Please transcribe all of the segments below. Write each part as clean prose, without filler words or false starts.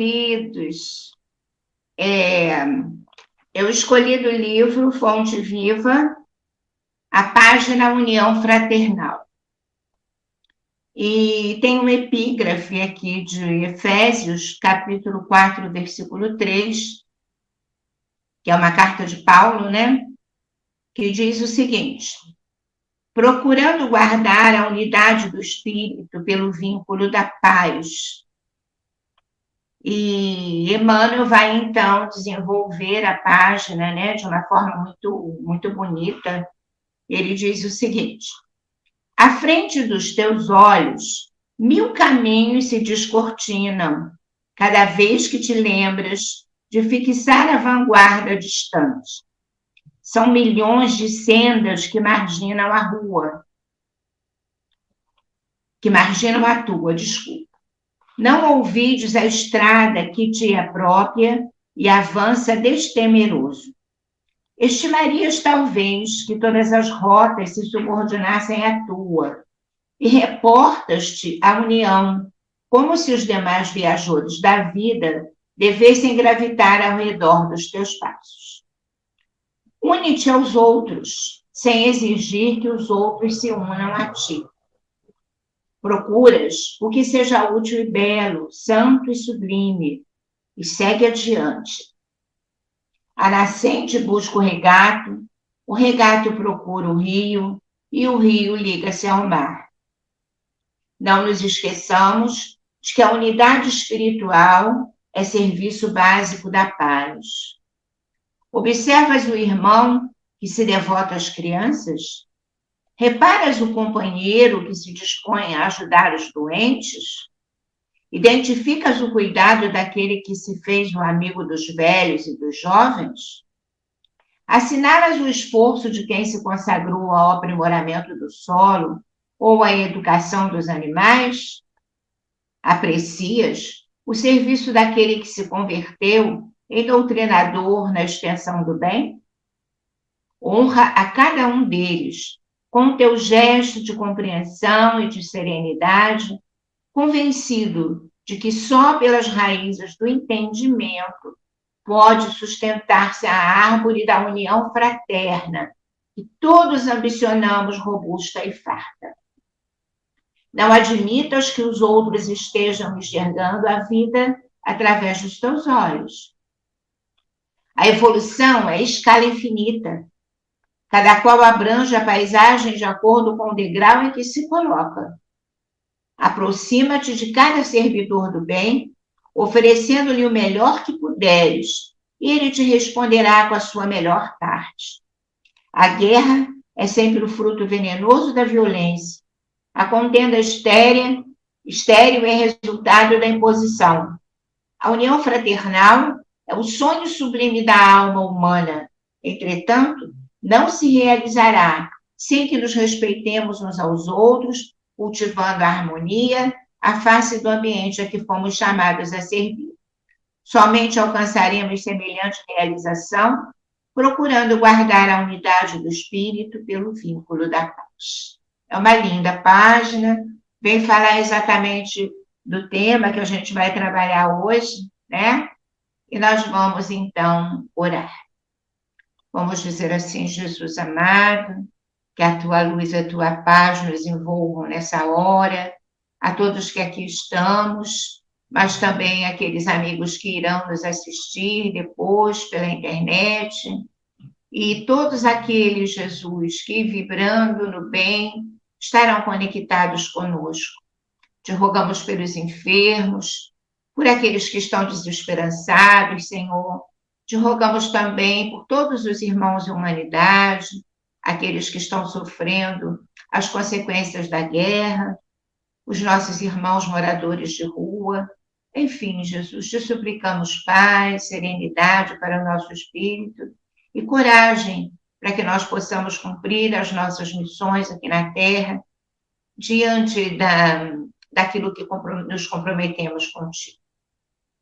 queridos, eu escolhi do livro Fonte Viva, a página União Fraternal. E tem um epígrafe aqui de Efésios, capítulo 4, versículo 3, que é uma carta de Paulo, né? Que diz o seguinte: procurando guardar a unidade do Espírito pelo vínculo da paz. E Emmanuel vai, então, desenvolver a página, né, de uma forma muito, muito bonita. Ele diz o seguinte: à frente dos teus olhos, 1000 caminhos se descortinam, cada vez que te lembras de fixar a vanguarda distante. São milhões de sendas que marginam a tua, desculpa. Não ouvides a estrada que te é própria e avança destemeroso. Estimarias, talvez, que todas as rotas se subordinassem à tua, e reportas-te à união, como se os demais viajores da vida devessem gravitar ao redor dos teus passos. Une-te aos outros, sem exigir que os outros se unam a ti. Procuras o que seja útil e belo, santo e sublime, e segue adiante. A nascente busca o regato procura o rio, e o rio liga-se ao mar. Não nos esqueçamos de que a unidade espiritual é serviço básico da paz. Observas o irmão que se devota às crianças? Reparas o companheiro que se dispõe a ajudar os doentes? Identificas o cuidado daquele que se fez o amigo dos velhos e dos jovens? Assinalas o esforço de quem se consagrou ao aprimoramento do solo ou à educação dos animais? Aprecias o serviço daquele que se converteu em doutrinador na extensão do bem? Honra a cada um deles com teu gesto de compreensão e de serenidade, convencido de que só pelas raízes do entendimento pode sustentar-se a árvore da união fraterna, que todos ambicionamos robusta e farta. Não admitas que os outros estejam enxergando a vida através dos teus olhos. A evolução é escala infinita. Cada qual abrange a paisagem de acordo com o degrau em que se coloca. Aproxima-te de cada servidor do bem, oferecendo-lhe o melhor que puderes, e ele te responderá com a sua melhor parte. A guerra é sempre o fruto venenoso da violência. A contenda estéril é resultado da imposição. A união fraternal é o sonho sublime da alma humana. Entretanto, não se realizará sem que nos respeitemos uns aos outros, cultivando a harmonia, a face do ambiente a que fomos chamados a servir. Somente alcançaremos semelhante realização procurando guardar a unidade do espírito pelo vínculo da paz. É uma linda página, vem falar exatamente do tema que a gente vai trabalhar hoje, né? E nós vamos, então, orar. Vamos dizer assim: Jesus amado, que a tua luz e a tua paz nos envolvam nessa hora, a todos que aqui estamos, mas também aqueles amigos que irão nos assistir depois pela internet, e todos aqueles, Jesus, que vibrando no bem, estarão conectados conosco. Te rogamos pelos enfermos, por aqueles que estão desesperançados, Senhor. Te rogamos também por todos os irmãos da humanidade, aqueles que estão sofrendo as consequências da guerra, os nossos irmãos moradores de rua. Enfim, Jesus, te suplicamos paz, serenidade para o nosso espírito e coragem para que nós possamos cumprir as nossas missões aqui na Terra, diante daquilo que nos comprometemos contigo.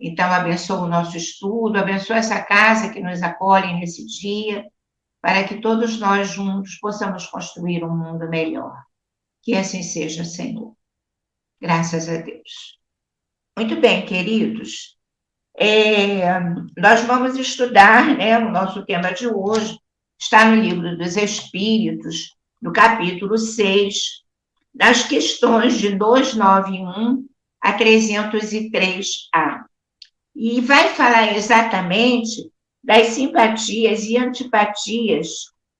Então, abençoa o nosso estudo, abençoa essa casa que nos acolhe nesse dia, para que todos nós juntos possamos construir um mundo melhor. Que assim seja, Senhor. Graças a Deus. Muito bem, queridos. Nós vamos estudar, né, o nosso tema de hoje está no Livro dos Espíritos, no capítulo 6, das questões de 291 a 303A. E vai falar exatamente das simpatias e antipatias,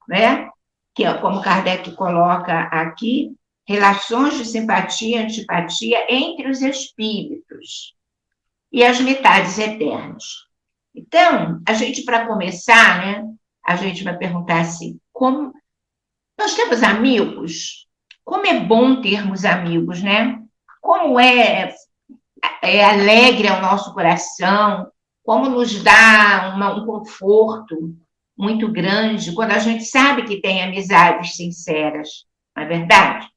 né? Que é como Kardec coloca aqui, relações de simpatia e antipatia entre os espíritos e as metades eternas. Então, a gente, para começar, né, a gente vai perguntar assim, como nós temos amigos? Como é bom termos amigos, né? Como é alegre ao nosso coração, como nos dá um conforto muito grande quando a gente sabe que tem amizades sinceras, não é verdade?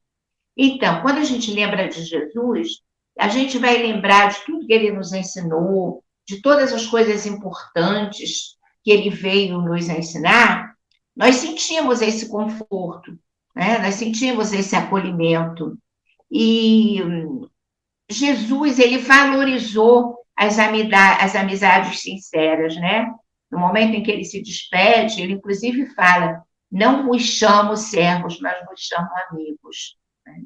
Então, quando a gente lembra de Jesus, a gente vai lembrar de tudo que ele nos ensinou, de todas as coisas importantes que ele veio nos ensinar, nós sentimos esse conforto, né? Nós sentimos esse acolhimento. E Jesus, ele valorizou as amizades sinceras, né? No momento em que ele se despede, ele inclusive fala: não vos chamo servos, mas vos chamo amigos. Né?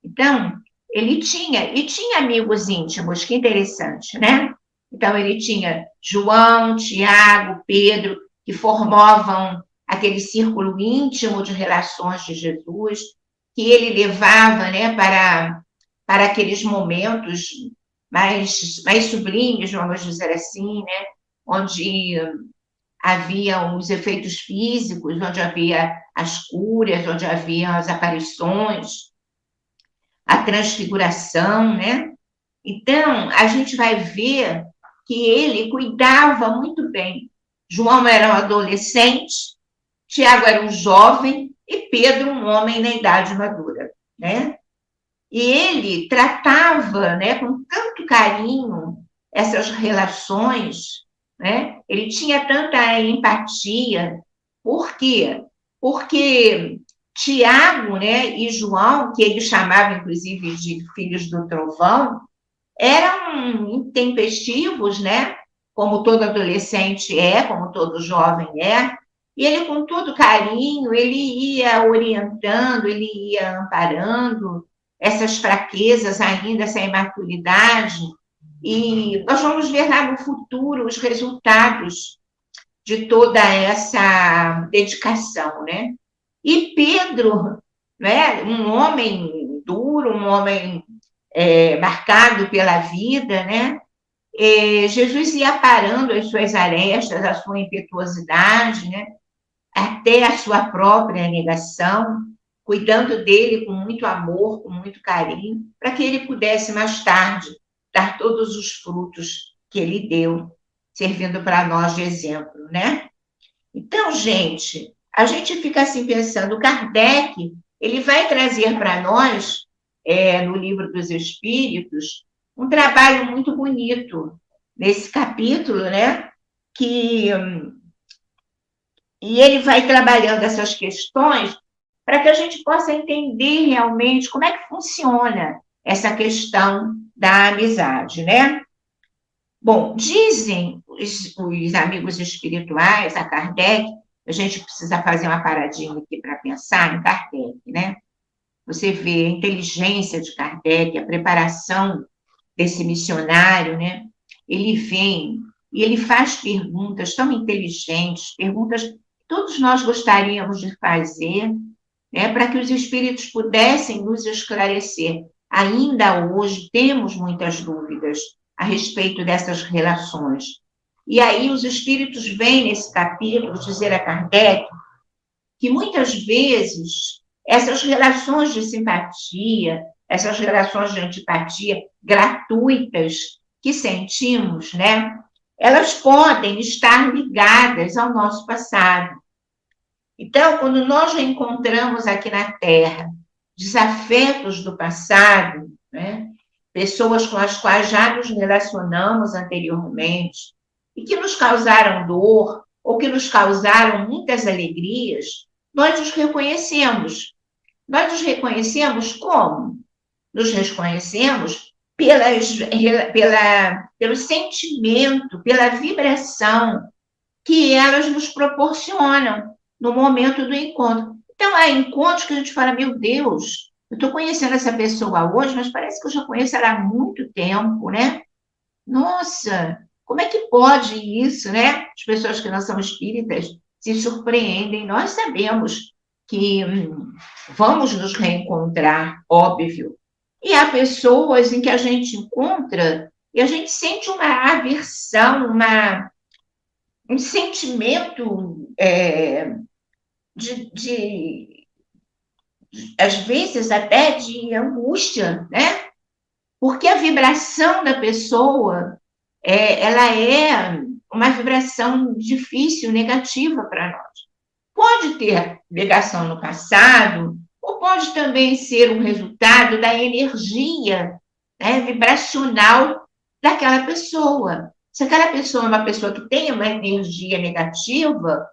Então, e tinha amigos íntimos, que interessante, né? Então, ele tinha João, Tiago, Pedro, que formavam aquele círculo íntimo de relações de Jesus, que ele levava, né, para aqueles momentos mais sublimes, vamos dizer assim, né? Onde havia os efeitos físicos, onde havia as curas, onde havia as aparições, a transfiguração, né? Então, a gente vai ver que ele cuidava muito bem. João era um adolescente, Tiago era um jovem e Pedro um homem na idade madura, né? E ele tratava, né, com tanto carinho essas relações, né? Ele tinha tanta empatia. Por quê? Porque Tiago, né, e João, que ele chamava inclusive de filhos do trovão, eram intempestivos, né? Como todo adolescente é, como todo jovem é. E ele, com todo carinho, ele ia orientando, ele ia amparando essas fraquezas ainda, essa imaturidade. E nós vamos ver lá no futuro os resultados de toda essa dedicação, né? E Pedro, né, um homem duro, um homem marcado pela vida, né? Jesus ia parando as suas arestas, a sua impetuosidade, né? Até a sua própria negação, cuidando dele com muito amor, com muito carinho, para que ele pudesse mais tarde dar todos os frutos que ele deu, servindo para nós de exemplo, né? Então, gente, a gente fica assim pensando, Kardec, ele vai trazer para nós, no Livro dos Espíritos, um trabalho muito bonito nesse capítulo, né? Que E ele vai trabalhando essas questões para que a gente possa entender realmente como é que funciona essa questão da amizade, né? Bom, dizem os amigos espirituais, a Kardec, a gente precisa fazer uma paradinha aqui para pensar em Kardec, né? Você vê a inteligência de Kardec, a preparação desse missionário, né? Ele vem e ele faz perguntas tão inteligentes, perguntas que todos nós gostaríamos de fazer, né, para que os espíritos pudessem nos esclarecer. Ainda hoje temos muitas dúvidas a respeito dessas relações. E aí os espíritos vêm nesse capítulo dizer a Kardec que muitas vezes essas relações de simpatia, essas relações de antipatia gratuitas que sentimos, né? Elas podem estar ligadas ao nosso passado. Então, quando nós encontramos aqui na Terra desafetos do passado, né? Pessoas com as quais já nos relacionamos anteriormente e que nos causaram dor ou que nos causaram muitas alegrias, nós os reconhecemos. Nós os reconhecemos como? Nos reconhecemos pelo sentimento, pela vibração que elas nos proporcionam no momento do encontro. Então, há encontros que a gente fala, meu Deus, eu estou conhecendo essa pessoa hoje, mas parece que eu já conheço ela há muito tempo, né? Nossa, como é que pode isso, né? As pessoas que não são espíritas se surpreendem. Nós sabemos que vamos nos reencontrar, óbvio. E há pessoas em que a gente encontra e a gente sente uma aversão, um sentimento às vezes até de angústia, né? Porque a vibração da pessoa, ela é uma vibração difícil, negativa para nós. Pode ter negação no passado, ou pode também ser um resultado da energia, né, vibracional daquela pessoa. Se aquela pessoa é uma pessoa que tem uma energia negativa,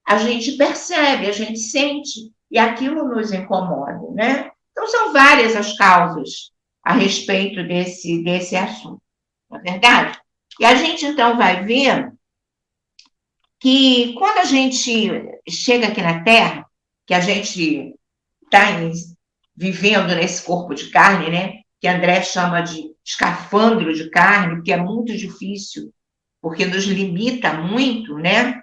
a gente percebe, a gente sente, e aquilo nos incomoda, né? Então, são várias as causas a respeito desse assunto, não é verdade? E a gente, então, vai ver que quando a gente chega aqui na Terra, que a gente está vivendo nesse corpo de carne, né? Que André chama de escafandro de carne, que é muito difícil, porque nos limita muito, né?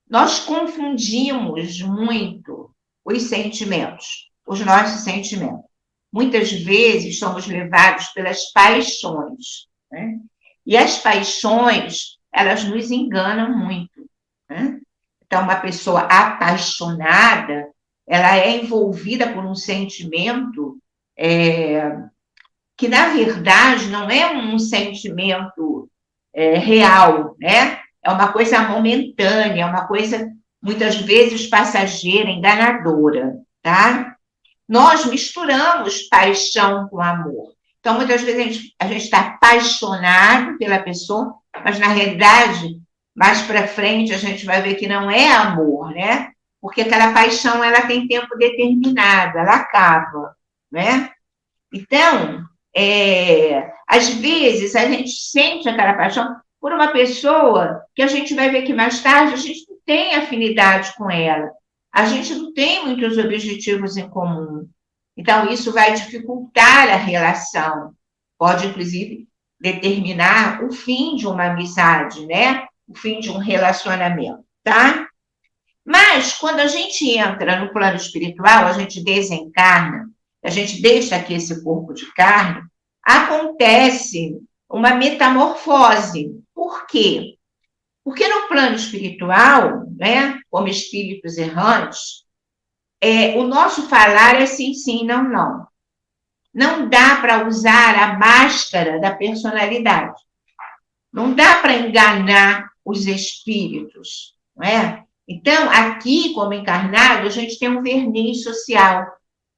Nós confundimos muito os sentimentos, os nossos sentimentos. Muitas vezes somos levados pelas paixões, né? E as paixões, elas nos enganam muito, né? Então, uma pessoa apaixonada, ela é envolvida por um sentimento que, na verdade, não é um sentimento real, né? É uma coisa momentânea, é uma coisa, muitas vezes, passageira, enganadora, tá? Nós misturamos paixão com amor. Então, muitas vezes a gente está apaixonado pela pessoa, mas, na realidade, mais para frente, a gente vai ver que não é amor, né? Porque aquela paixão, ela tem tempo determinado, ela acaba, né? Então, às vezes, a gente sente aquela paixão por uma pessoa que a gente vai ver que mais tarde a gente não tem afinidade com ela. A gente não tem muitos objetivos em comum. Então, isso vai dificultar a relação. Pode, inclusive, determinar o fim de uma amizade, né? O fim de um relacionamento, tá? Mas, quando a gente entra no plano espiritual, a gente desencarna, a gente deixa aqui esse corpo de carne, acontece uma metamorfose. Por quê? Porque no plano espiritual, né, como espíritos errantes, o nosso falar é sim, sim, não, não. Não dá para usar a máscara da personalidade. Não dá para enganar os espíritos, não é? Então, aqui, como encarnado, a gente tem um verniz social,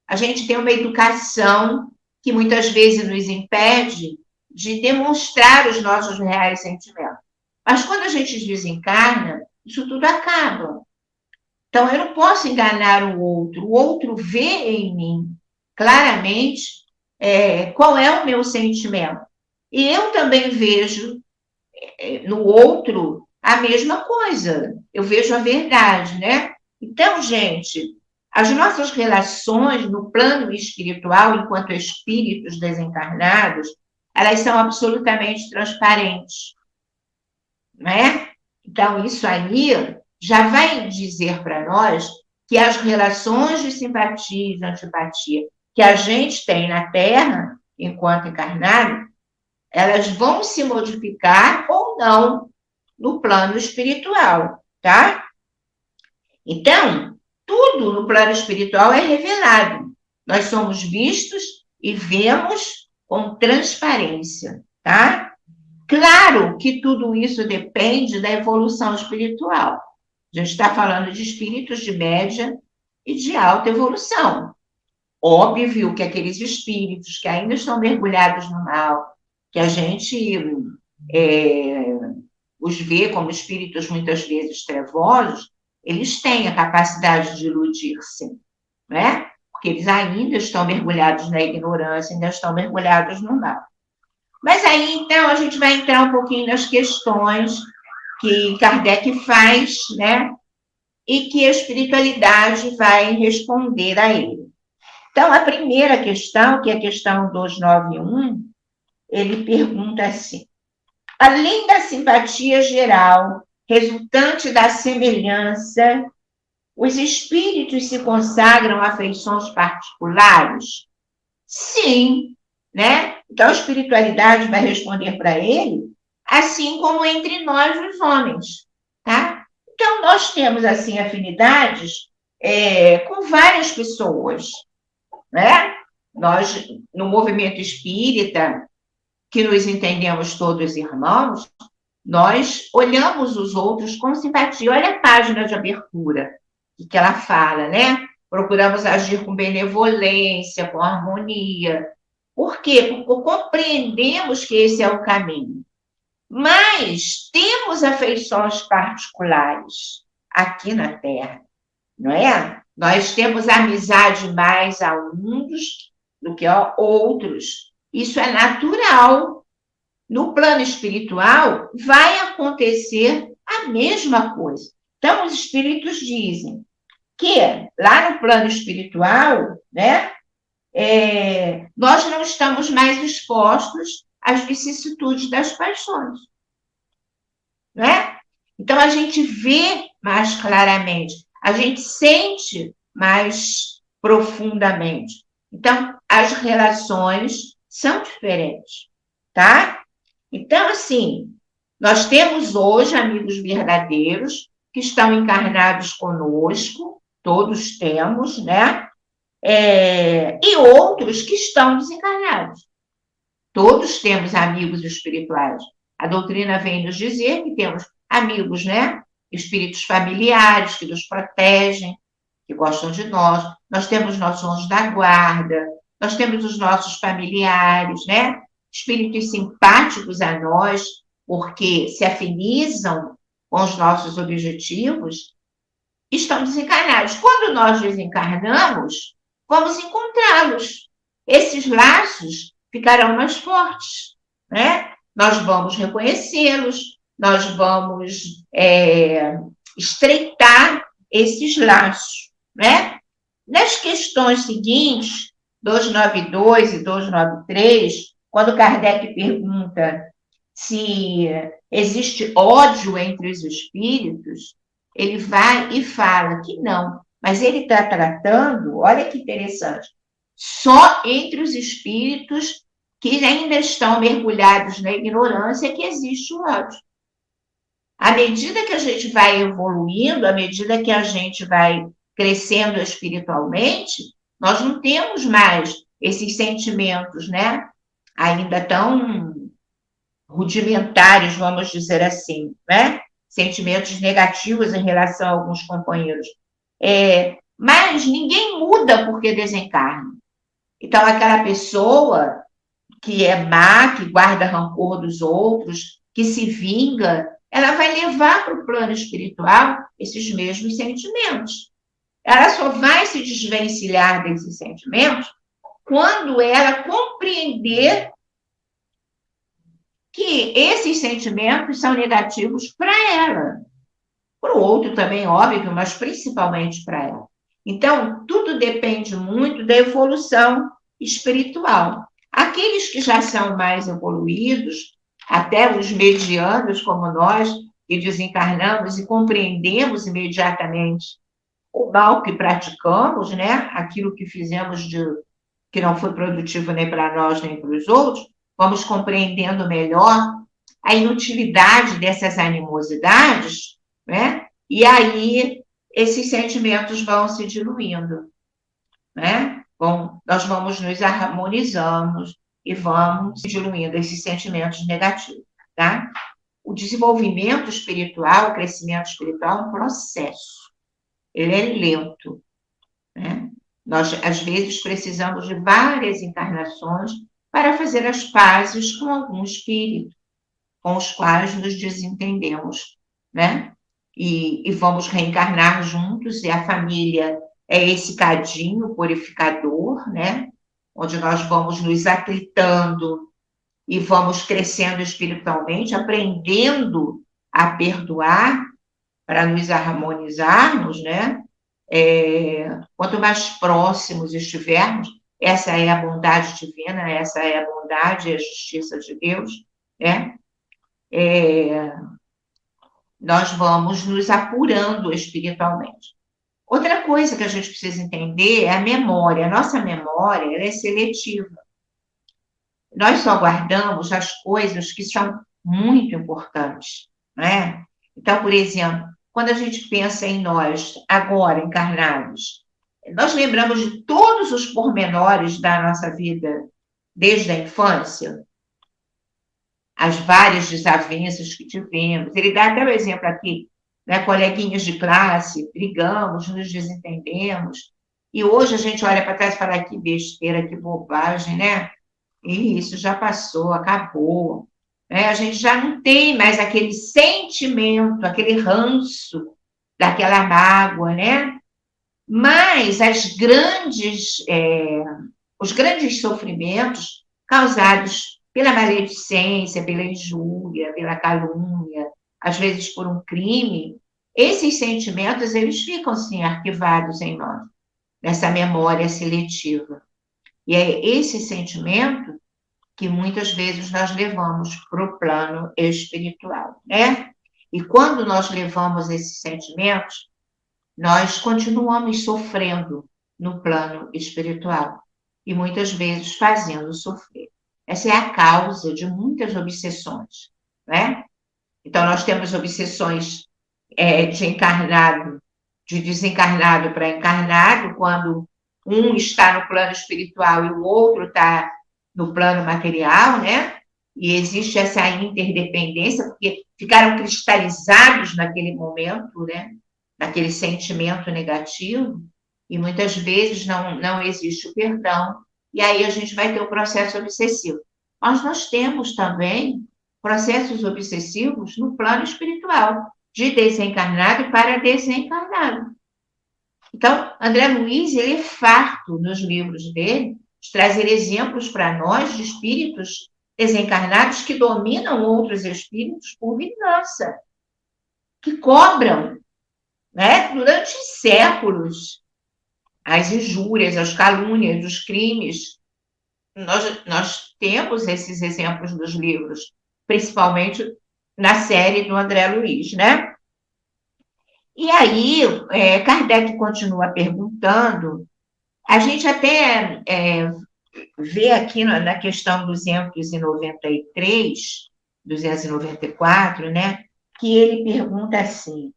a gente tem uma educação que muitas vezes nos impede de demonstrar os nossos reais sentimentos. Mas quando a gente desencarna, isso tudo acaba. Então, eu não posso enganar o outro vê em mim claramente qual é o meu sentimento. E eu também vejo no outro a mesma coisa. Eu vejo a verdade, né? Então, gente, as nossas relações no plano espiritual, enquanto espíritos desencarnados, elas são absolutamente transparentes, não é? Então, isso aí já vai dizer para nós que as relações de simpatia e de antipatia que a gente tem na Terra, enquanto encarnado, elas vão se modificar ou não no plano espiritual, tá? Então, tudo no plano espiritual é revelado. Nós somos vistos e vemos com transparência, tá? Claro que tudo isso depende da evolução espiritual. A gente está falando de espíritos de média e de alta evolução. Óbvio que aqueles espíritos que ainda estão mergulhados no mal, que a gente os vê como espíritos muitas vezes trevosos, eles têm a capacidade de iludir-se, né? porque eles ainda estão mergulhados na ignorância, ainda estão mergulhados no mal. Mas aí, então, a gente vai entrar um pouquinho nas questões que Kardec faz, né? E que a espiritualidade vai responder a ele. Então, a primeira questão, que é a questão 291, ele pergunta assim: além da simpatia geral, resultante da semelhança, os espíritos se consagram a afeições particulares? Sim, né? Então, a espiritualidade vai responder para ele, assim como entre nós, os homens, tá? Então, nós temos, assim, afinidades com várias pessoas, né? Nós, no movimento espírita, que nos entendemos todos irmãos, nós olhamos os outros com simpatia. Olha a página de abertura, que ela fala, né? Procuramos agir com benevolência, com harmonia. Por quê? Porque compreendemos que esse é o caminho. Mas temos afeições particulares aqui na Terra, não é? Nós temos amizade mais a uns do que a outros. Isso é natural. No plano espiritual, vai acontecer a mesma coisa. Então, os espíritos dizem que lá no plano espiritual, né, nós não estamos mais expostos às vicissitudes das paixões, né? Então, a gente vê mais claramente, a gente sente mais profundamente. Então, as relações são diferentes, tá? Então, assim, nós temos hoje amigos verdadeiros que estão encarnados conosco, todos temos, né? E outros que estão desencarnados. Todos temos amigos espirituais. A doutrina vem nos dizer que temos amigos, né? Espíritos familiares que nos protegem, que gostam de nós. Nós temos nossos anjos da guarda, nós temos os nossos familiares, né? Espíritos simpáticos a nós, porque se afinizam com os nossos objetivos, estão desencarnados. Quando nós desencarnamos, vamos encontrá-los. Esses laços ficarão mais fortes, né? Nós vamos reconhecê-los, nós vamos estreitar esses laços, né? Nas questões seguintes, 292 e 293, quando Kardec pergunta se existe ódio entre os espíritos, ele vai e fala que não, mas ele está tratando, olha que interessante, só entre os espíritos que ainda estão mergulhados na ignorância que existe o ódio. À medida que a gente vai evoluindo, à medida que a gente vai crescendo espiritualmente, nós não temos mais esses sentimentos, né? Ainda tão rudimentares, vamos dizer assim, né? Sentimentos negativos em relação a alguns companheiros. Mas ninguém muda porque desencarna. Então, aquela pessoa que é má, que guarda rancor dos outros, que se vinga, ela vai levar para o plano espiritual esses mesmos sentimentos. Ela só vai se desvencilhar desses sentimentos quando ela compreender que esses sentimentos são negativos para ela. Para o outro também, óbvio, mas principalmente para ela. Então, tudo depende muito da evolução espiritual. Aqueles que já são mais evoluídos, até os medianos como nós, que desencarnamos e compreendemos imediatamente o mal que praticamos, né? Aquilo que fizemos que não foi produtivo nem para nós nem para os outros, vamos compreendendo melhor a inutilidade dessas animosidades, né? E aí esses sentimentos vão se diluindo, né? Bom, nós vamos nos harmonizando e vamos se diluindo esses sentimentos negativos, tá? O desenvolvimento espiritual, o crescimento espiritual é um processo. Ele é lento, né? Nós, às vezes, precisamos de várias encarnações para fazer as pazes com algum espírito, com os quais nos desentendemos, né? E vamos reencarnar juntos, e a família é esse cadinho purificador, né? Onde nós vamos nos atritando e vamos crescendo espiritualmente, aprendendo a perdoar para nos harmonizarmos, né? Quanto mais próximos estivermos, essa é a bondade divina, essa é a bondade e a justiça de Deus, né? Nós vamos nos apurando espiritualmente. Outra coisa que a gente precisa entender é a memória. A nossa memória ela é seletiva. Nós só guardamos as coisas que são muito importantes, né? Então, por exemplo, quando a gente pensa em nós, agora encarnados, nós lembramos de todos os pormenores da nossa vida, desde a infância, as várias desavenças que tivemos. Ele dá até o exemplo aqui, né? Coleguinhas de classe, brigamos, nos desentendemos, e hoje a gente olha para trás e fala que besteira, que bobagem, né? E isso já passou, acabou. Né? A gente já não tem mais aquele sentimento, aquele ranço daquela mágoa, né? Mas os grandes sofrimentos causados pela maledicência, pela injúria, pela calúnia, às vezes por um crime, esses sentimentos, eles ficam, sim, arquivados em nós, nessa memória seletiva. E é esse sentimento que muitas vezes nós levamos para o plano espiritual, né? E quando nós levamos esses sentimentos, nós continuamos sofrendo no plano espiritual e muitas vezes fazendo sofrer. Essa é a causa de muitas obsessões, né? Então, nós temos obsessões de encarnado, de desencarnado para encarnado, quando um está no plano espiritual e o outro está no plano material, né? E existe essa interdependência, porque ficaram cristalizados naquele momento, né? Naquele sentimento negativo, e muitas vezes não existe o perdão, e aí a gente vai ter o processo obsessivo. Mas nós temos também processos obsessivos no plano espiritual, de desencarnado para desencarnado. Então, André Luiz, ele é farto nos livros dele de trazer exemplos para nós de espíritos desencarnados que dominam outros espíritos por vingança, que cobram, né, durante séculos as injúrias, as calúnias, os crimes. Nós temos esses exemplos nos livros, principalmente na série do André Luiz, né? E aí, Kardec continua perguntando, a gente até vê aqui na questão 293, 294, né, que ele pergunta assim,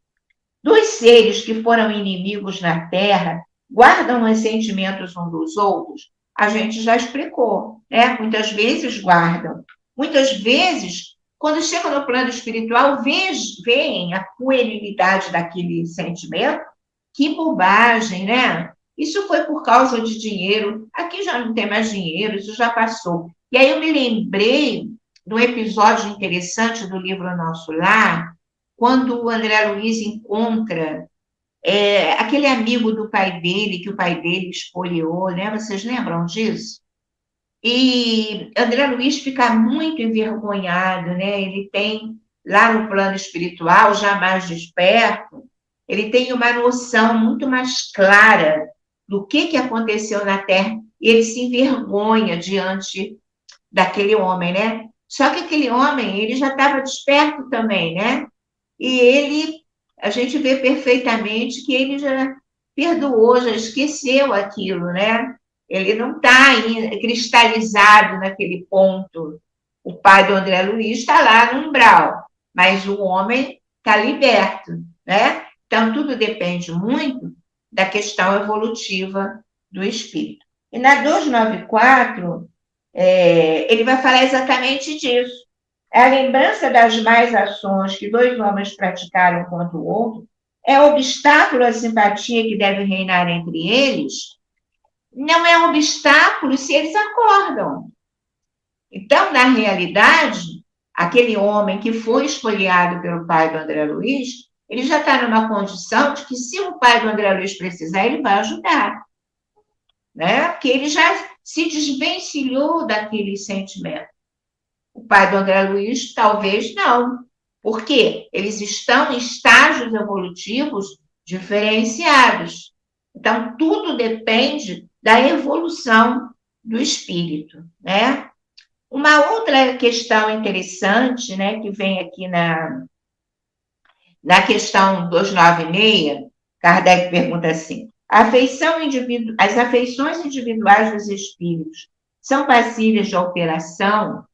dos seres que foram inimigos na Terra, guardam ressentimentos uns dos outros? A gente já explicou, né? Muitas vezes guardam. Muitas vezes, quando chegam no plano espiritual, veem a puerilidade daquele sentimento. Que bobagem, né? Isso foi por causa de dinheiro. Aqui já não tem mais dinheiro, isso já passou. E aí eu me lembrei de um episódio interessante do livro Nosso Lar, quando o André Luiz encontra aquele amigo do pai dele, que o pai dele espoliou, né? Vocês lembram disso? E André Luiz fica muito envergonhado, né? Ele tem, lá no plano espiritual, já mais desperto, ele tem uma noção muito mais clara do que aconteceu na Terra, e ele se envergonha diante daquele homem, né? Só que aquele homem, ele já estava desperto também, né? E a gente vê perfeitamente que ele já perdoou, já esqueceu aquilo, né? Ele não está cristalizado naquele ponto. O pai do André Luiz está lá no umbral, mas o homem está liberto, né? Então, tudo depende muito da questão evolutiva do espírito. E na 294, ele vai falar exatamente disso. A lembrança das más ações que dois homens praticaram contra o outro é obstáculo à simpatia que deve reinar entre eles? Não é obstáculo se eles acordam. Então, na realidade, aquele homem que foi espoliado pelo pai do André Luiz, ele já está numa condição de que, se o pai do André Luiz precisar, ele vai ajudar, né? Porque ele já se desvencilhou daquele sentimento. O pai do André Luiz, talvez não. Por quê? Eles estão em estágios evolutivos diferenciados. Então, tudo depende da evolução do espírito, né? Uma outra questão interessante, né, que vem aqui na questão 296, Kardec pergunta assim: as afeições individuais dos espíritos são passíveis de alteração?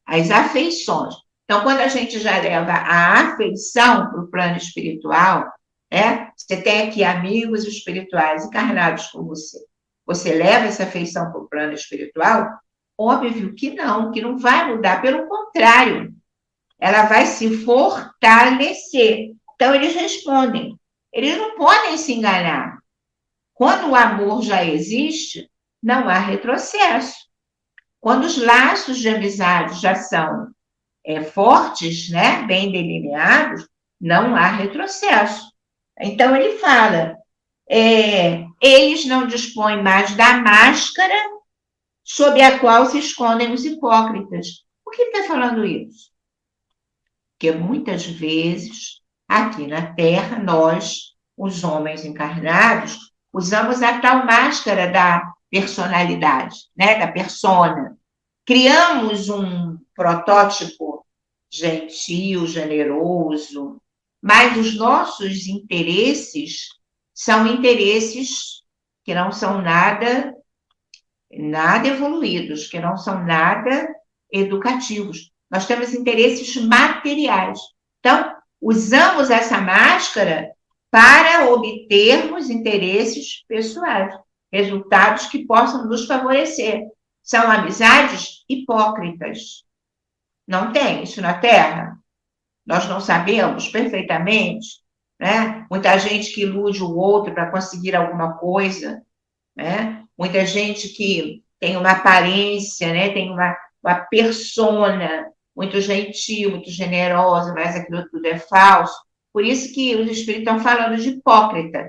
As afeições. Então, quando a gente já leva a afeição para o plano espiritual, né? Você tem aqui amigos espirituais encarnados com você. Você leva essa afeição para o plano espiritual? Óbvio que não vai mudar. Pelo contrário, ela vai se fortalecer. Então, eles respondem. Eles não podem se enganar. Quando o amor já existe, não há retrocesso. Quando os laços de amizade já são fortes, né, bem delineados, não há retrocesso. Então, ele fala, eles não dispõem mais da máscara sob a qual se escondem os hipócritas. Por que está falando isso? Porque muitas vezes, aqui na Terra, nós, os homens encarnados, usamos a tal máscara da personalidade, né, da persona. Criamos um protótipo gentil, generoso, mas os nossos interesses são interesses que não são nada evoluídos, que não são nada educativos. Nós temos interesses materiais. Então, usamos essa máscara para obtermos interesses pessoais, resultados que possam nos favorecer. São amizades hipócritas. Não tem isso na Terra? Nós não sabemos perfeitamente, né? Muita gente que ilude o outro para conseguir alguma coisa, né? Muita gente que tem uma aparência, né? Tem uma persona muito gentil, muito generosa, mas aquilo tudo é falso. Por isso que os espíritos estão falando de hipócrita.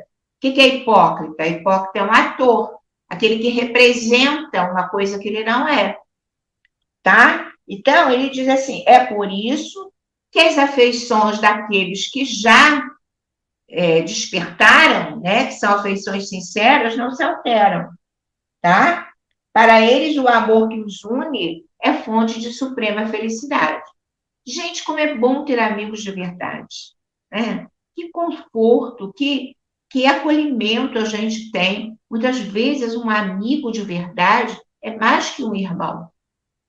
O que é hipócrita? Hipócrita é um ator, aquele que representa uma coisa que ele não é, tá? Então, ele diz assim, é por isso que as afeições daqueles que já despertaram, né, que são afeições sinceras, não se alteram, tá? Para eles, o amor que os une é fonte de suprema felicidade. Gente, como é bom ter amigos de verdade, né? Que conforto, que acolhimento a gente tem. Muitas vezes, um amigo de verdade é mais que um irmão.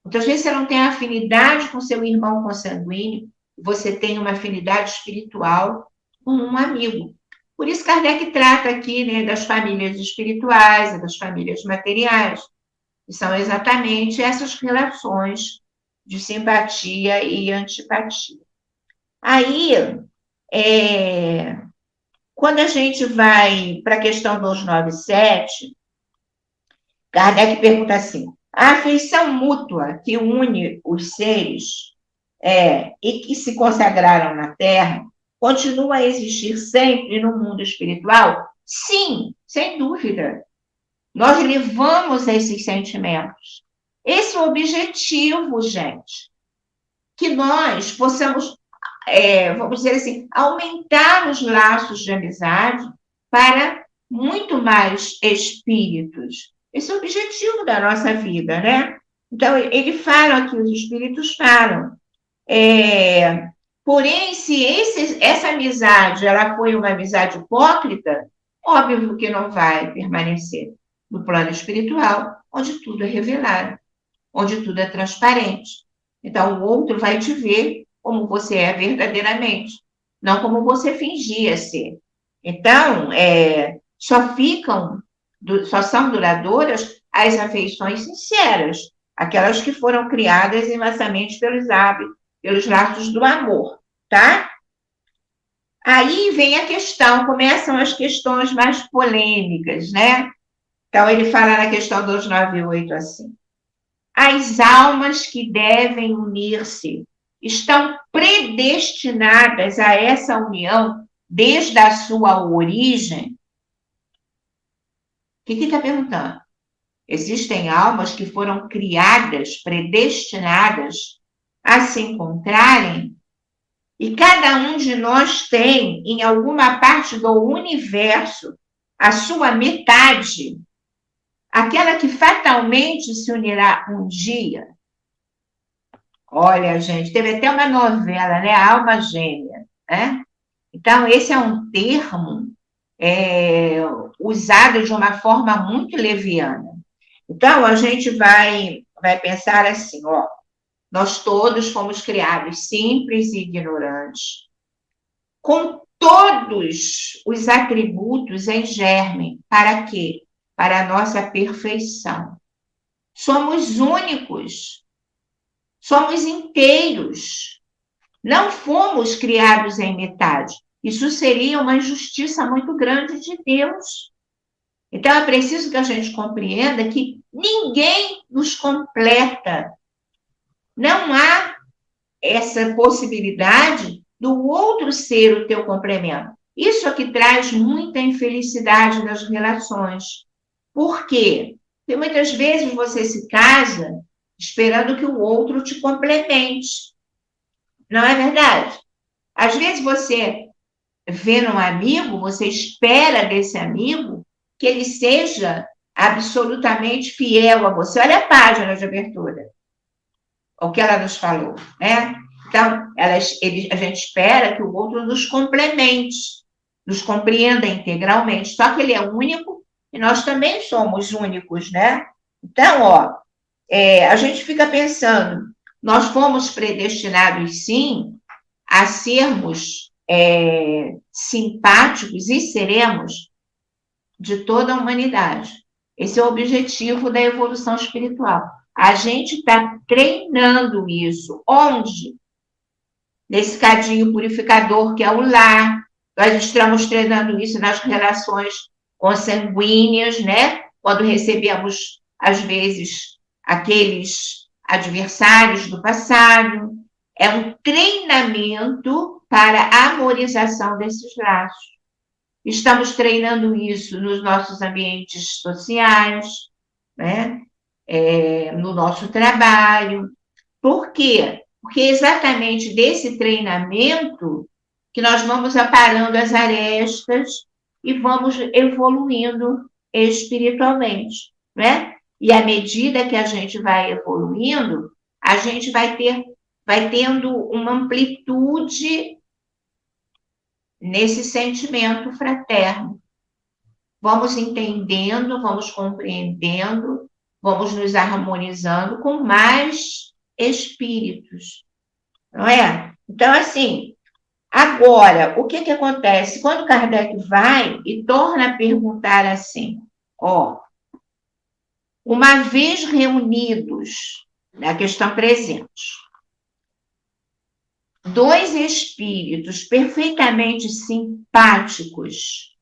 Muitas vezes você não tem afinidade com seu irmão consanguíneo, você tem uma afinidade espiritual com um amigo. Por isso, Kardec trata aqui, né, das famílias espirituais e das famílias materiais, que são exatamente essas relações de simpatia e antipatia. Aí, quando a gente vai para a questão 297, Kardec pergunta assim: a afeição mútua que une os seres e que se consagraram na Terra continua a existir sempre no mundo espiritual? Sim, sem dúvida. Nós levamos esses sentimentos. Esse é o objetivo, gente. Que nós possamos, vamos dizer assim, aumentar os laços de amizade para muito mais espíritos. Esse é o objetivo da nossa vida, né? Então, ele fala aqui, os espíritos falam. Porém, se essa amizade ela foi uma amizade hipócrita, óbvio que não vai permanecer no plano espiritual, onde tudo é revelado, onde tudo é transparente. Então, o outro vai te ver como você é verdadeiramente, não como você fingia ser. Então, só são duradouras as afeições sinceras, aquelas que foram criadas imensamente pelos hábitos, pelos laços do amor, tá? Aí vem a questão, começam as questões mais polêmicas, né? Então, ele fala na questão 298 assim: as almas que devem unir-se estão predestinadas a essa união desde a sua origem? O que está perguntando? Existem almas que foram criadas, predestinadas a se encontrarem, e cada um de nós tem, em alguma parte do universo, a sua metade, aquela que fatalmente se unirá um dia. Olha, gente, teve até uma novela, né? A Alma Gêmea, né? Então, esse é um termo usado de uma forma muito leviana. Então, a gente vai pensar assim, ó, nós todos fomos criados simples e ignorantes, com todos os atributos em germe. Para quê? Para a nossa perfeição. Somos únicos, somos inteiros, não fomos criados em metade. Isso seria uma injustiça muito grande de Deus. Então, é preciso que a gente compreenda que ninguém nos completa. Não há essa possibilidade do outro ser o teu complemento. Isso é que traz muita infelicidade nas relações. Por quê? Porque muitas vezes você se casa esperando que o outro te complemente. Não é verdade? Às vezes você vê num amigo, você espera desse amigo que ele seja absolutamente fiel a você. Olha a página de abertura, o que ela nos falou, né? Então, a gente espera que o outro nos complemente, nos compreenda integralmente. Só que ele é único e nós também somos únicos, né? Então, ó, a gente fica pensando, nós fomos predestinados, sim, a sermos simpáticos e seremos de toda a humanidade. Esse é o objetivo da evolução espiritual. A gente está treinando isso. Onde? Nesse cadinho purificador que é o lar. Nós estamos treinando isso nas relações consanguíneas, né? Quando recebemos, às vezes, aqueles adversários do passado. É um treinamento para a harmonização desses laços. Estamos treinando isso nos nossos ambientes sociais, né? No nosso trabalho. Por quê? Porque é exatamente desse treinamento que nós vamos aparando as arestas e vamos evoluindo espiritualmente, né? E à medida que a gente vai evoluindo, a gente vai tendo uma amplitude nesse sentimento fraterno. Vamos entendendo, vamos compreendendo, vamos nos harmonizando com mais espíritos, não é? Então, assim, agora, o que acontece? Quando Kardec vai e torna a perguntar assim, ó, uma vez reunidos, na questão 300, dois espíritos perfeitamente simpáticos,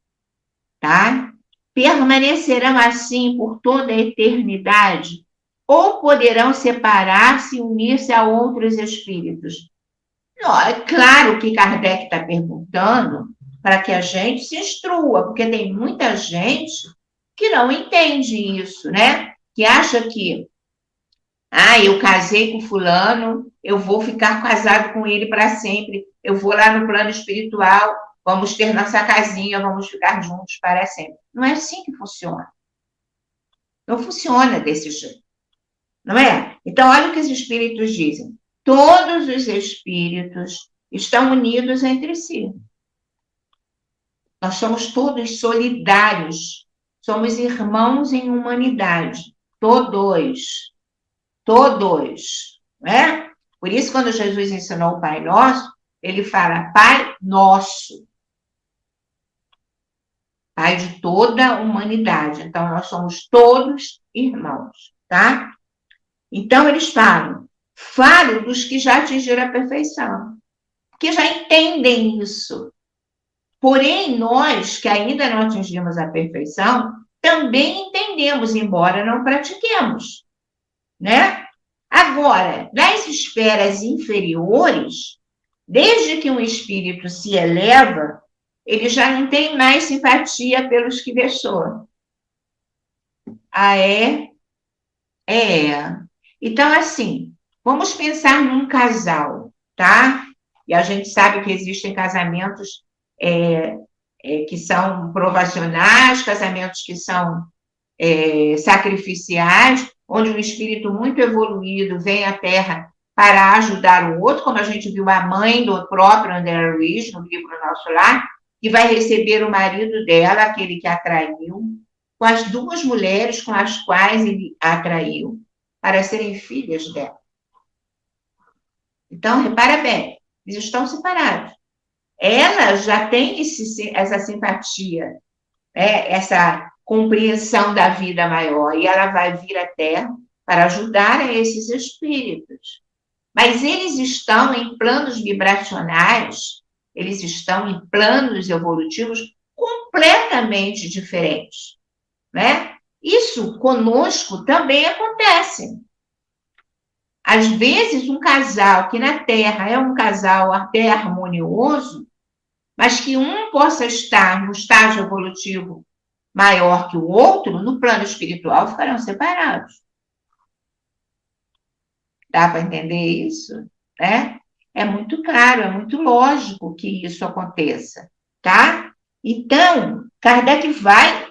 tá? Permanecerão assim por toda a eternidade ou poderão separar-se e unir-se a outros espíritos? Não, é claro que Kardec está perguntando para que a gente se instrua, porque tem muita gente que não entende isso, né? Que acha que, eu casei com fulano, eu vou ficar casado com ele para sempre, eu vou lá no plano espiritual, vamos ter nossa casinha, vamos ficar juntos para sempre. Não é assim que funciona. Não funciona desse jeito. Não é? Então, olha o que os espíritos dizem. Todos os espíritos estão unidos entre si. Nós somos todos solidários. Somos irmãos em humanidade. Todos. Todos. Não é? Por isso, quando Jesus ensinou o Pai Nosso, ele fala Pai Nosso. Pai de toda a humanidade. Então, nós somos todos irmãos, tá? Então, eles falam dos que já atingiram a perfeição, que já entendem isso. Porém, nós, que ainda não atingimos a perfeição, também entendemos, embora não pratiquemos, né? Agora, nas esferas inferiores, desde que um espírito se eleva, ele já não tem mais simpatia pelos que deixou. Ah, é? É. Então, assim, vamos pensar num casal, tá? E a gente sabe que existem casamentos que são provacionais, casamentos que são sacrificiais, onde um espírito muito evoluído vem à Terra para ajudar o outro, como a gente viu a mãe do próprio André Luiz, no livro Nosso Lar, que vai receber o marido dela, aquele que atraiu, com as duas mulheres com as quais ele atraiu, para serem filhas dela. Então, repara bem, eles estão separados. Ela já tem essa simpatia, essa compreensão da vida maior, e ela vai vir à Terra para ajudar a esses espíritos. Mas eles estão em planos vibracionais, eles estão em planos evolutivos completamente diferentes, né? Isso conosco também acontece. Às vezes, um casal que na Terra é um casal até harmonioso, mas que um possa estar no estágio evolutivo maior que o outro, no plano espiritual ficarão separados. Dá para entender isso? Né? É muito claro, é muito lógico que isso aconteça, tá? Então, Kardec vai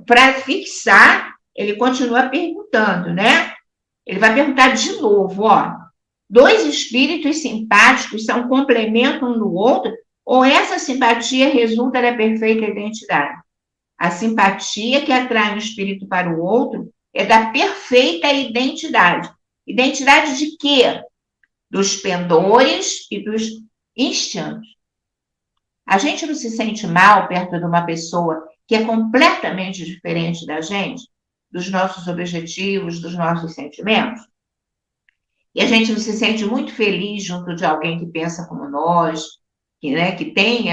para fixar, ele continua perguntando, né? Ele vai perguntar de novo, ó. Dois espíritos simpáticos são complemento um do outro, ou essa simpatia resulta da perfeita identidade? A simpatia que atrai um espírito para o outro é da perfeita identidade. Identidade de quê? Dos pendores e dos instintos. A gente não se sente mal perto de uma pessoa que é completamente diferente da gente, dos nossos objetivos, dos nossos sentimentos? E a gente não se sente muito feliz junto de alguém que pensa como nós, que tem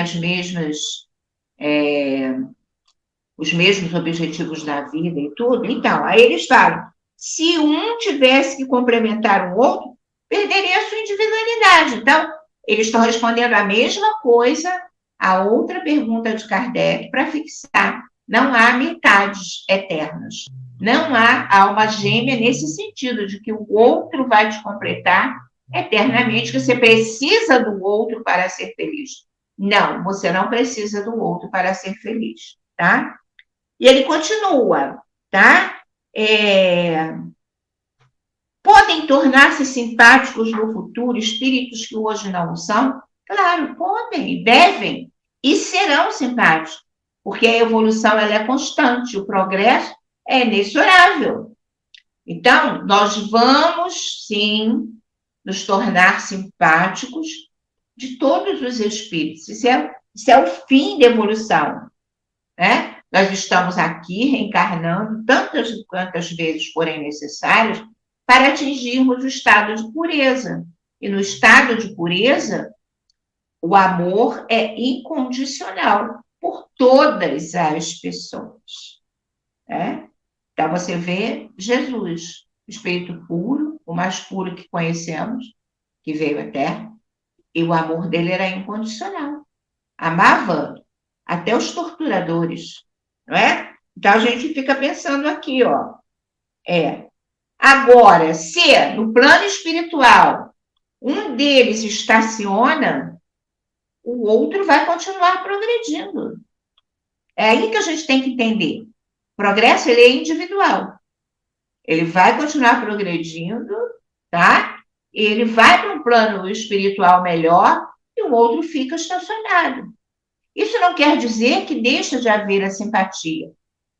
os mesmos objetivos na vida e tudo? Então, aí eles falam, se um tivesse que complementar o outro, perderia a sua individualidade. Então, eles estão respondendo a mesma coisa, a outra pergunta de Kardec, para fixar. Não há metades eternas. Não há alma gêmea nesse sentido, de que o outro vai te completar eternamente, que você precisa do outro para ser feliz. Não, você não precisa do outro para ser feliz, tá? E ele continua, tá? Podem tornar-se simpáticos no futuro espíritos que hoje não são? Claro, podem, devem e serão simpáticos, porque a evolução ela é constante, o progresso é inexorável. Então, nós vamos, sim, nos tornar simpáticos de todos os espíritos. Isso é o fim da evolução, né? Nós estamos aqui reencarnando tantas e quantas vezes forem necessárias para atingirmos o estado de pureza. E no estado de pureza, o amor é incondicional por todas as pessoas, né? Então, você vê Jesus, o Espírito puro, o mais puro que conhecemos, que veio à Terra, e o amor dele era incondicional. Amava até os torturadores, não é? Então, a gente fica pensando aqui, ó. Agora, se no plano espiritual um deles estaciona, o outro vai continuar progredindo. É aí que a gente tem que entender. O progresso, ele é individual. Ele vai continuar progredindo, tá? Ele vai para um plano espiritual melhor e o outro fica estacionado. Isso não quer dizer que deixa de haver a simpatia,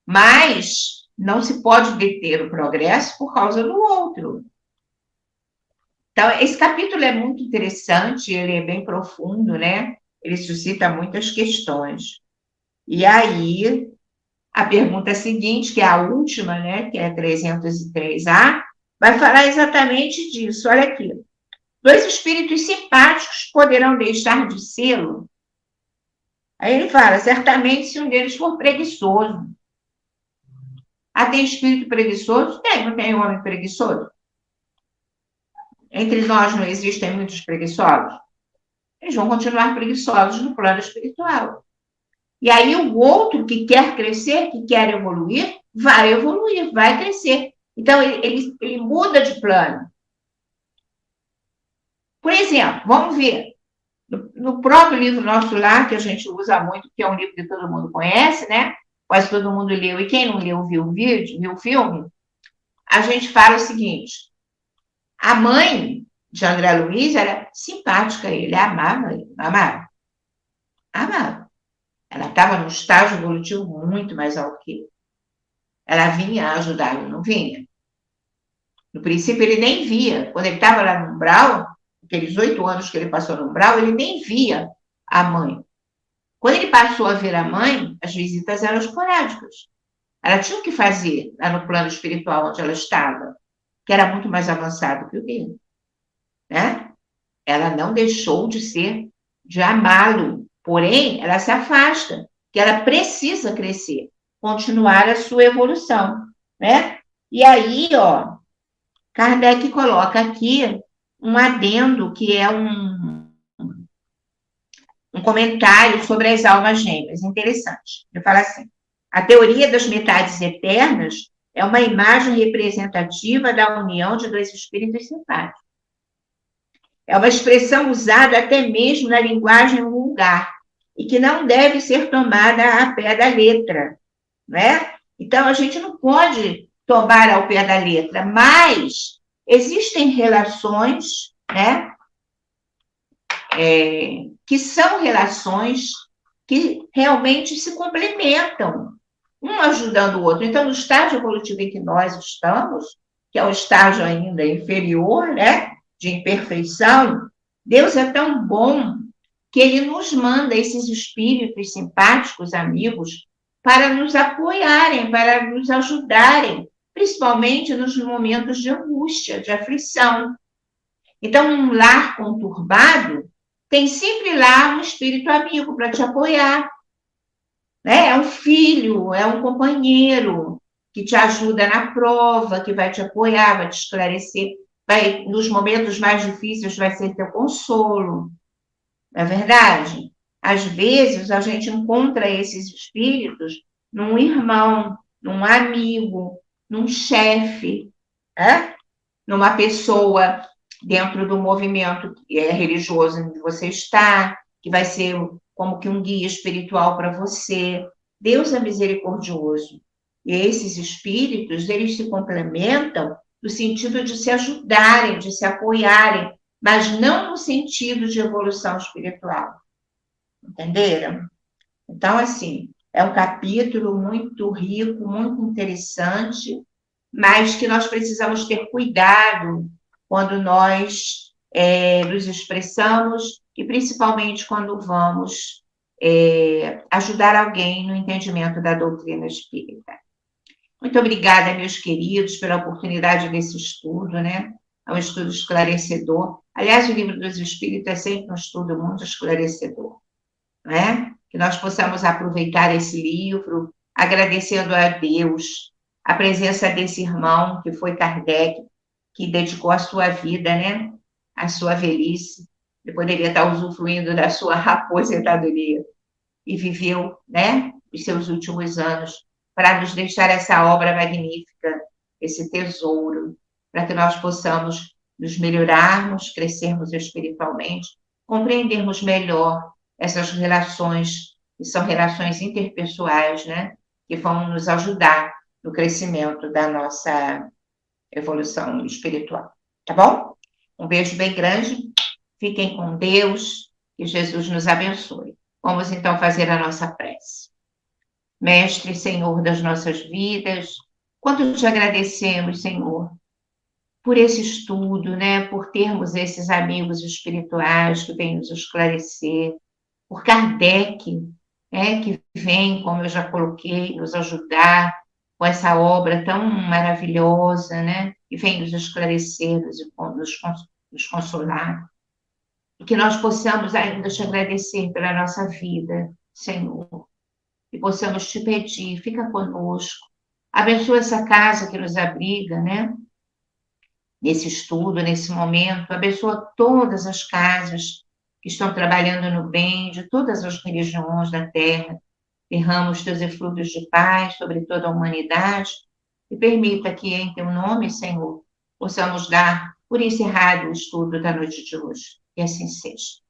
mas não se pode deter o progresso por causa do outro. Então, esse capítulo é muito interessante, ele é bem profundo, né? Ele suscita muitas questões. E aí, a pergunta seguinte, que é a última, né, que é 303A, vai falar exatamente disso. Olha aqui. Dois espíritos simpáticos poderão deixar de sê-lo? Aí ele fala, certamente se um deles for preguiçoso. Ah, tem espírito preguiçoso? Tem, não tem homem preguiçoso? Entre nós não existem muitos preguiçosos? Eles vão continuar preguiçosos no plano espiritual. E aí o outro que quer crescer, que quer evoluir, vai crescer. Então, ele muda de plano. Por exemplo, vamos ver, no próprio livro Nosso Lar, que a gente usa muito, que é um livro que todo mundo conhece, né? Quase todo mundo leu, e quem não leu viu o vídeo, viu o filme, a gente fala o seguinte: a mãe de André Luiz era simpática, ele amava ele, amava, amava. Ela estava num estágio evolutivo muito mais alto que ele. Ela vinha ajudá-lo, não vinha? No princípio, ele nem via. Quando ele estava lá no umbral, aqueles 8 anos que ele passou no umbral, ele nem via a mãe. Quando ele passou a ver a mãe, as visitas eram esporádicas. Ela tinha o que fazer lá no plano espiritual onde ela estava, que era muito mais avançado que o dele, né? Ela não deixou de amá-lo, porém, ela se afasta, que ela precisa crescer, continuar a sua evolução, né? E aí, ó, Kardec coloca aqui um adendo que é um comentário sobre as almas gêmeas, interessante. Ele fala assim: a teoria das metades eternas é uma imagem representativa da união de dois espíritos simpáticos. É uma expressão usada até mesmo na linguagem vulgar e que não deve ser tomada a pé da letra, né? Então, a gente não pode tomar ao pé da letra, mas existem relações, né, que são relações que realmente se complementam, um ajudando o outro. Então, no estágio evolutivo em que nós estamos, que é um estágio ainda inferior, né, de imperfeição, Deus é tão bom que ele nos manda esses espíritos simpáticos, amigos, para nos apoiarem, para nos ajudarem, principalmente nos momentos de angústia, de aflição. Então, um lar conturbado tem sempre lá um espírito amigo para te apoiar, né? É um filho, é um companheiro que te ajuda na prova, que vai te apoiar, vai te esclarecer, vai, nos momentos mais difíceis, vai ser teu consolo. Não é verdade? Às vezes, a gente encontra esses espíritos num irmão, num amigo, num chefe, né? Numa pessoa dentro do movimento religioso onde você está, que vai ser como que um guia espiritual para você. Deus é misericordioso. E esses espíritos, eles se complementam no sentido de se ajudarem, de se apoiarem, mas não no sentido de evolução espiritual. Entenderam? Então, assim, é um capítulo muito rico, muito interessante, mas que nós precisamos ter cuidado quando nós nos expressamos e principalmente quando vamos ajudar alguém no entendimento da doutrina espírita. Muito obrigada, meus queridos, pela oportunidade desse estudo, né? É um estudo esclarecedor. Aliás, o Livro dos Espíritos é sempre um estudo muito esclarecedor, não é? Que nós possamos aproveitar esse livro, agradecendo a Deus a presença desse irmão que foi Kardec, que dedicou a sua vida, né? A sua velhice. Ele poderia estar usufruindo da sua aposentadoria e viveu, né? Os seus últimos anos para nos deixar essa obra magnífica, esse tesouro, para que nós possamos nos melhorarmos, crescermos espiritualmente, compreendermos melhor essas relações, que são relações interpessoais, né? Que vão nos ajudar no crescimento da nossa evolução espiritual. Tá bom? Um beijo bem grande. Fiquem com Deus. Que Jesus nos abençoe. Vamos então fazer a nossa prece. Mestre, Senhor das nossas vidas, quanto te agradecemos, Senhor, por esse estudo, né? Por termos esses amigos espirituais que vêm nos esclarecer, por Kardec, né? Que vem, como eu já coloquei, nos ajudar com essa obra tão maravilhosa, né? Que vem nos esclarecer, nos consolar. E que nós possamos ainda te agradecer pela nossa vida, Senhor. E possamos te pedir, fica conosco. Abençoa essa casa que nos abriga, né? nesse estudo, nesse momento. Abençoa todas as casas que estão trabalhando no bem, de todas as religiões da terra. Derrama os teus eflúvios de paz sobre toda a humanidade e permita que, em teu nome, Senhor, possamos dar por encerrado o estudo da noite de hoje. Que assim seja.